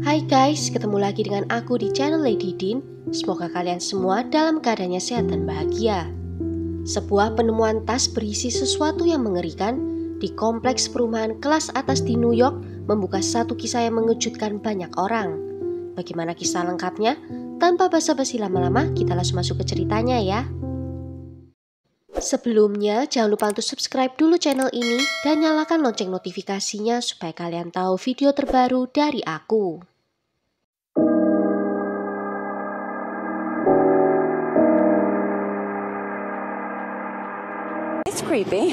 Hai guys, ketemu lagi dengan aku di channel Lady Dean. Semoga kalian semua dalam keadaannya sehat dan bahagia. Sebuah penemuan tas berisi sesuatu yang mengerikan di kompleks perumahan kelas atas di New York membuka satu kisah yang mengejutkan banyak orang. Bagaimana kisah lengkapnya? Tanpa basa-basi lama-lama, kita langsung masuk ke ceritanya ya. Sebelumnya, jangan lupa untuk subscribe dulu channel ini dan nyalakan lonceng notifikasinya supaya kalian tahu video terbaru dari aku. It's creepy.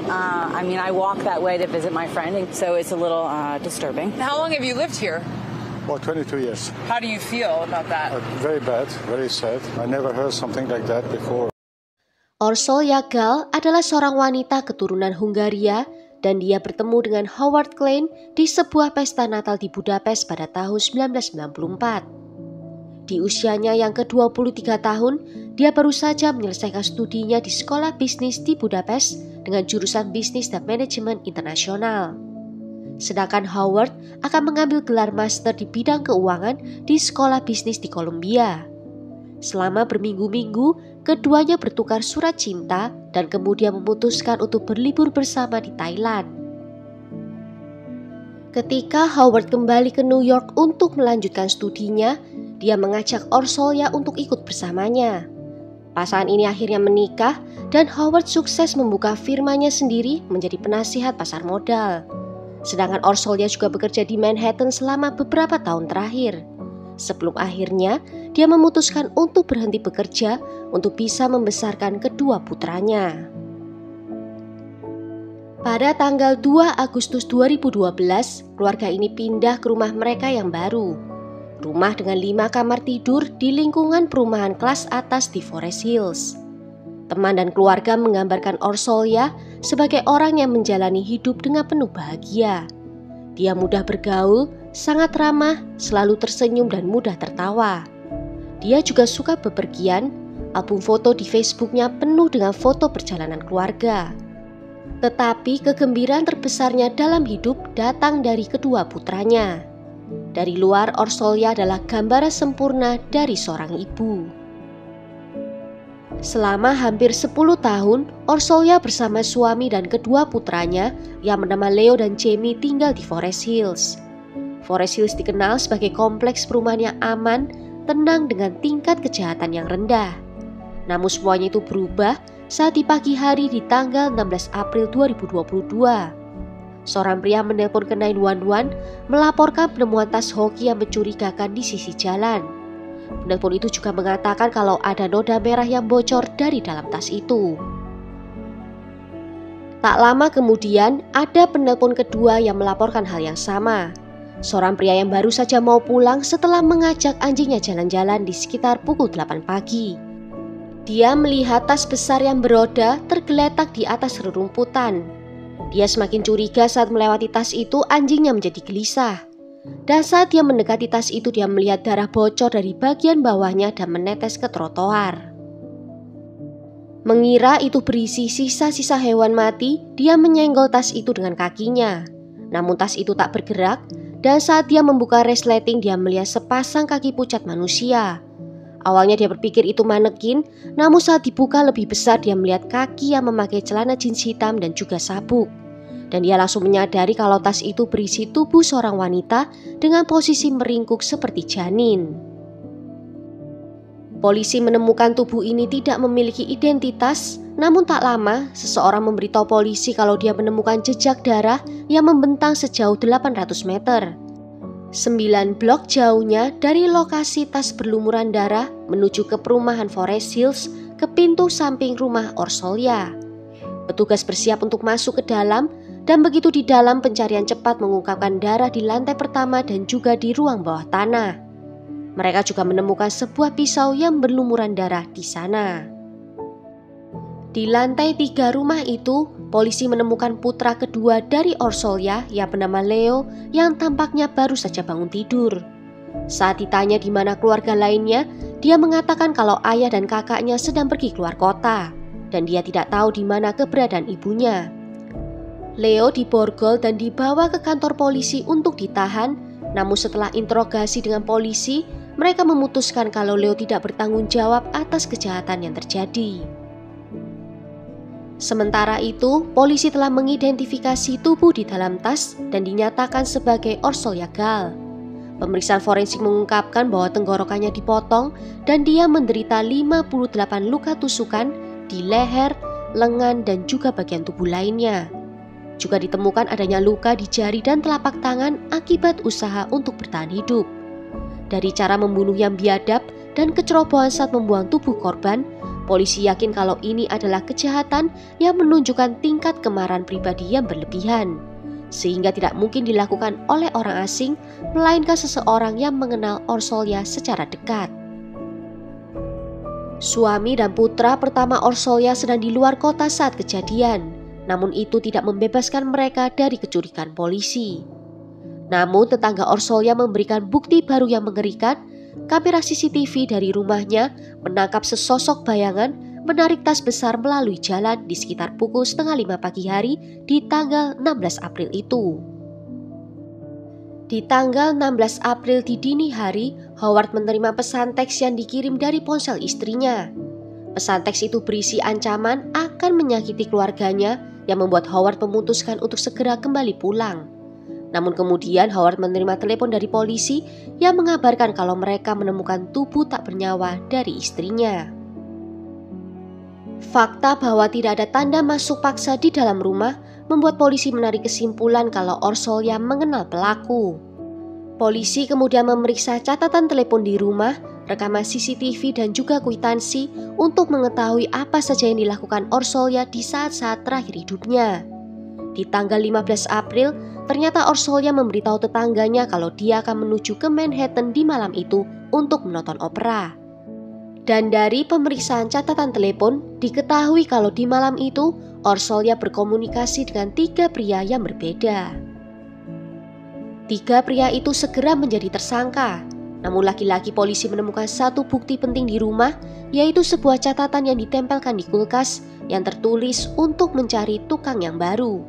I walk that way to visit my friend, and so it's a little disturbing. How long have you lived here? Well, 22 years. How do you feel about that? Very bad, very sad. I never heard something like that before. Orsolya Gal adalah seorang wanita keturunan Hungaria dan dia bertemu dengan Howard Klein di sebuah pesta Natal di Budapest pada tahun 1994. Di usianya yang ke-23 tahun, dia baru saja menyelesaikan studinya di sekolah bisnis di Budapest dengan jurusan bisnis dan manajemen internasional. Sedangkan Howard akan mengambil gelar master di bidang keuangan di sekolah bisnis di Columbia. Selama berminggu-minggu, keduanya bertukar surat cinta dan kemudian memutuskan untuk berlibur bersama di Thailand. Ketika Howard kembali ke New York untuk melanjutkan studinya, dia mengajak Orsolya untuk ikut bersamanya. Pasangan ini akhirnya menikah dan Howard sukses membuka firmanya sendiri menjadi penasihat pasar modal. Sedangkan Orsolya juga bekerja di Manhattan selama beberapa tahun terakhir. Sebelum akhirnya dia memutuskan untuk berhenti bekerja untuk bisa membesarkan kedua putranya. Pada tanggal 2 Agustus 2012, keluarga ini pindah ke rumah mereka yang baru. Rumah dengan 5 kamar tidur di lingkungan perumahan kelas atas di Forest Hills. Teman dan keluarga menggambarkan Orsolya sebagai orang yang menjalani hidup dengan penuh bahagia. Dia mudah bergaul, sangat ramah, selalu tersenyum dan mudah tertawa. Dia juga suka bepergian, album foto di Facebooknya penuh dengan foto perjalanan keluarga. Tetapi kegembiraan terbesarnya dalam hidup datang dari kedua putranya. Dari luar, Orsolya adalah gambaran sempurna dari seorang ibu. Selama hampir 10 tahun, Orsolya bersama suami dan kedua putranya yang bernama Leo dan Jamie tinggal di Forest Hills. Forest Hills dikenal sebagai kompleks perumahan yang aman, tenang dengan tingkat kejahatan yang rendah. Namun semuanya itu berubah saat di pagi hari di tanggal 16 April 2022. Seorang pria menelpon ke 911 melaporkan penemuan tas hoki yang mencurigakan di sisi jalan. Penelpon itu juga mengatakan kalau ada noda merah yang bocor dari dalam tas itu. Tak lama kemudian, ada penelpon kedua yang melaporkan hal yang sama. Seorang pria yang baru saja mau pulang setelah mengajak anjingnya jalan-jalan di sekitar pukul 8 pagi. Dia melihat tas besar yang beroda tergeletak di atas rerumputan. Dia semakin curiga saat melewati tas itu, anjingnya menjadi gelisah. Dan saat dia mendekati tas itu, dia melihat darah bocor dari bagian bawahnya dan menetes ke trotoar. Mengira itu berisi sisa-sisa hewan mati, dia menyenggol tas itu dengan kakinya. Namun tas itu tak bergerak, dan saat dia membuka resleting, dia melihat sepasang kaki pucat manusia. Awalnya dia berpikir itu manekin, namun saat dibuka lebih besar, dia melihat kaki yang memakai celana jeans hitam dan juga sabuk. Dan dia langsung menyadari kalau tas itu berisi tubuh seorang wanita dengan posisi meringkuk seperti janin. Polisi menemukan tubuh ini tidak memiliki identitas, namun tak lama seseorang memberitahu polisi kalau dia menemukan jejak darah yang membentang sejauh 800 meter. 9 blok jauhnya dari lokasi tas berlumuran darah menuju ke perumahan Forest Hills ke pintu samping rumah Orsolya. Petugas bersiap untuk masuk ke dalam dan begitu di dalam pencarian cepat mengungkapkan darah di lantai pertama dan juga di ruang bawah tanah. Mereka juga menemukan sebuah pisau yang berlumuran darah di sana. Di lantai 3 rumah itu, polisi menemukan putra kedua dari Orsolya yang bernama Leo yang tampaknya baru saja bangun tidur. Saat ditanya di mana keluarga lainnya, dia mengatakan kalau ayah dan kakaknya sedang pergi keluar kota dan dia tidak tahu di mana keberadaan ibunya. Leo diborgol dan dibawa ke kantor polisi untuk ditahan Namun setelah interogasi dengan polisi, mereka memutuskan kalau Leo tidak bertanggung jawab atas kejahatan yang terjadi. Sementara itu, polisi telah mengidentifikasi tubuh di dalam tas dan dinyatakan sebagai Orsolya Gal. Pemeriksaan forensik mengungkapkan bahwa tenggorokannya dipotong dan dia menderita 58 luka tusukan di leher, lengan, dan juga bagian tubuh lainnya. Juga ditemukan adanya luka di jari dan telapak tangan akibat usaha untuk bertahan hidup. Dari cara membunuh yang biadab dan kecerobohan saat membuang tubuh korban, polisi yakin kalau ini adalah kejahatan yang menunjukkan tingkat kemarahan pribadi yang berlebihan, sehingga tidak mungkin dilakukan oleh orang asing, melainkan seseorang yang mengenal Orsolya secara dekat. Suami dan putra pertama Orsolya sedang di luar kota saat kejadian. Namun itu tidak membebaskan mereka dari kecurigaan polisi. Namun tetangga Orsolya memberikan bukti baru yang mengerikan. Kamera CCTV dari rumahnya menangkap sesosok bayangan menarik tas besar melalui jalan di sekitar pukul 4:30 pagi hari di tanggal 16 April itu. Di tanggal 16 April di dini hari, Howard menerima pesan teks yang dikirim dari ponsel istrinya. Pesan teks itu berisi ancaman akan menyakiti keluarganya yang membuat Howard memutuskan untuk segera kembali pulang. Namun kemudian Howard menerima telepon dari polisi yang mengabarkan kalau mereka menemukan tubuh tak bernyawa dari istrinya. Fakta bahwa tidak ada tanda masuk paksa di dalam rumah membuat polisi menarik kesimpulan kalau Orsolya mengenal pelaku. Polisi kemudian memeriksa catatan telepon di rumah, rekaman CCTV dan juga kwitansi untuk mengetahui apa saja yang dilakukan Orsolya di saat-saat terakhir hidupnya. Di tanggal 15 April, ternyata Orsolya memberitahu tetangganya kalau dia akan menuju ke Manhattan di malam itu untuk menonton opera. Dan dari pemeriksaan catatan telepon, diketahui kalau di malam itu Orsolya berkomunikasi dengan 3 pria yang berbeda. 3 pria itu segera menjadi tersangka. Namun laki-laki polisi menemukan satu bukti penting di rumah, yaitu sebuah catatan yang ditempelkan di kulkas yang tertulis untuk mencari tukang yang baru.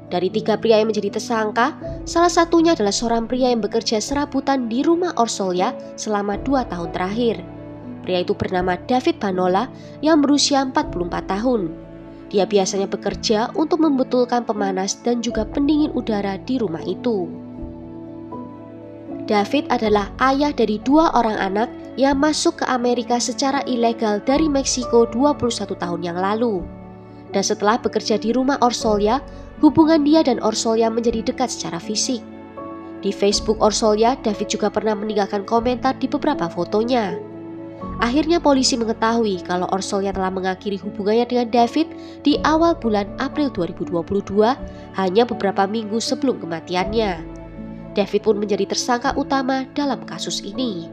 Dari 3 pria yang menjadi tersangka, salah satunya adalah seorang pria yang bekerja serabutan di rumah Orsolya selama 2 tahun terakhir. Pria itu bernama David Banola yang berusia 44 tahun. Dia biasanya bekerja untuk membetulkan pemanas dan juga pendingin udara di rumah itu. David adalah ayah dari 2 orang anak yang masuk ke Amerika secara ilegal dari Meksiko 21 tahun yang lalu. Dan setelah bekerja di rumah Orsolya, hubungan dia dan Orsolya menjadi dekat secara fisik. Di Facebook Orsolya, David juga pernah meninggalkan komentar di beberapa fotonya. Akhirnya polisi mengetahui kalau Orsolya telah mengakhiri hubungannya dengan David di awal bulan April 2022, hanya beberapa minggu sebelum kematiannya. David pun menjadi tersangka utama dalam kasus ini.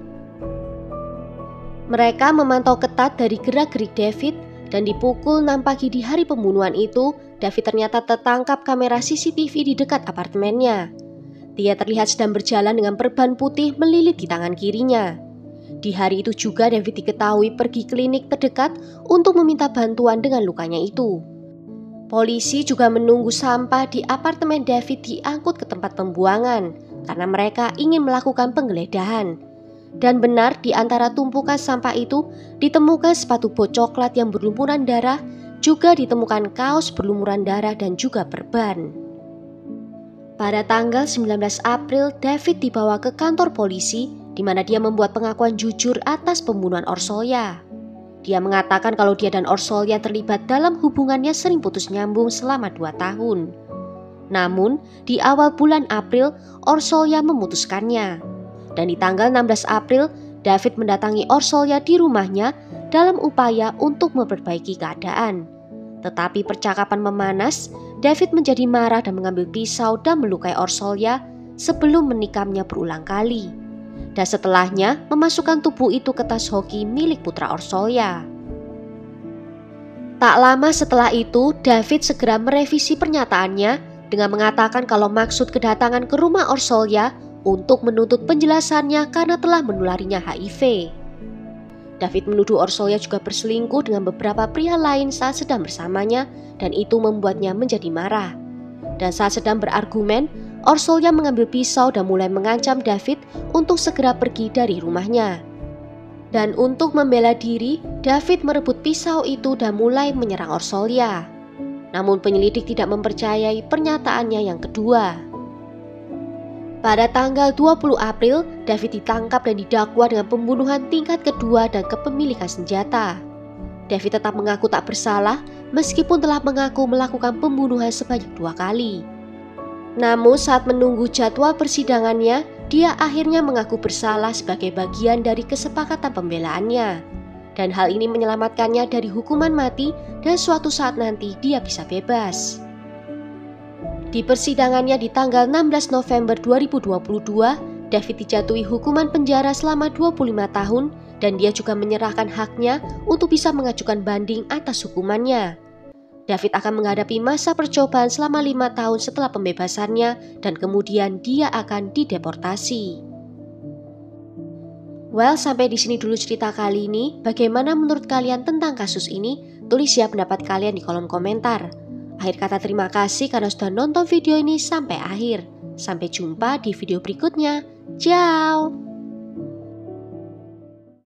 Mereka memantau ketat dari gerak-gerik David dan di pukul 6 pagi di hari pembunuhan itu, David ternyata tertangkap kamera CCTV di dekat apartemennya. Dia terlihat sedang berjalan dengan perban putih melilit di tangan kirinya. Di hari itu juga David diketahui pergi klinik terdekat untuk meminta bantuan dengan lukanya itu. Polisi juga menunggu sampah di apartemen David diangkut ke tempat pembuangan karena mereka ingin melakukan penggeledahan. Dan benar, di antara tumpukan sampah itu ditemukan sepatu bot coklat yang berlumuran darah, juga ditemukan kaos berlumuran darah dan juga perban. Pada tanggal 19 April, David dibawa ke kantor polisi di mana dia membuat pengakuan jujur atas pembunuhan Orsolya. Dia mengatakan kalau dia dan Orsolya terlibat dalam hubungannya sering putus nyambung selama 2 tahun. Namun, di awal bulan April, Orsolya memutuskannya. Dan di tanggal 16 April, David mendatangi Orsolya di rumahnya dalam upaya untuk memperbaiki keadaan. Tetapi percakapan memanas, David menjadi marah dan mengambil pisau dan melukai Orsolya sebelum menikamnya berulang kali. Dan setelahnya memasukkan tubuh itu ke tas hoki milik putra Orsolya. Tak lama setelah itu, David segera merevisi pernyataannya dengan mengatakan kalau maksud kedatangan ke rumah Orsolya untuk menuntut penjelasannya karena telah menularinya HIV. David menuduh Orsolya juga berselingkuh dengan beberapa pria lain saat sedang bersamanya dan itu membuatnya menjadi marah. Dan saat sedang berargumen, Orsolya mengambil pisau dan mulai mengancam David untuk segera pergi dari rumahnya. Dan untuk membela diri, David merebut pisau itu dan mulai menyerang Orsolya. Namun penyelidik tidak mempercayai pernyataannya yang kedua. Pada tanggal 20 April, David ditangkap dan didakwa dengan pembunuhan tingkat kedua dan kepemilikan senjata. David tetap mengaku tak bersalah meskipun telah mengaku melakukan pembunuhan sebanyak 2 kali. Namun saat menunggu jadwal persidangannya, dia akhirnya mengaku bersalah sebagai bagian dari kesepakatan pembelaannya. Dan hal ini menyelamatkannya dari hukuman mati dan suatu saat nanti dia bisa bebas. Di persidangannya di tanggal 16 November 2022, David dijatuhi hukuman penjara selama 25 tahun dan dia juga menyerahkan haknya untuk bisa mengajukan banding atas hukumannya. David akan menghadapi masa percobaan selama 5 tahun setelah pembebasannya dan kemudian dia akan dideportasi. Well, sampai di sini dulu cerita kali ini. Bagaimana menurut kalian tentang kasus ini? Tulis ya pendapat kalian di kolom komentar. Akhir kata terima kasih karena sudah nonton video ini sampai akhir. Sampai jumpa di video berikutnya. Ciao!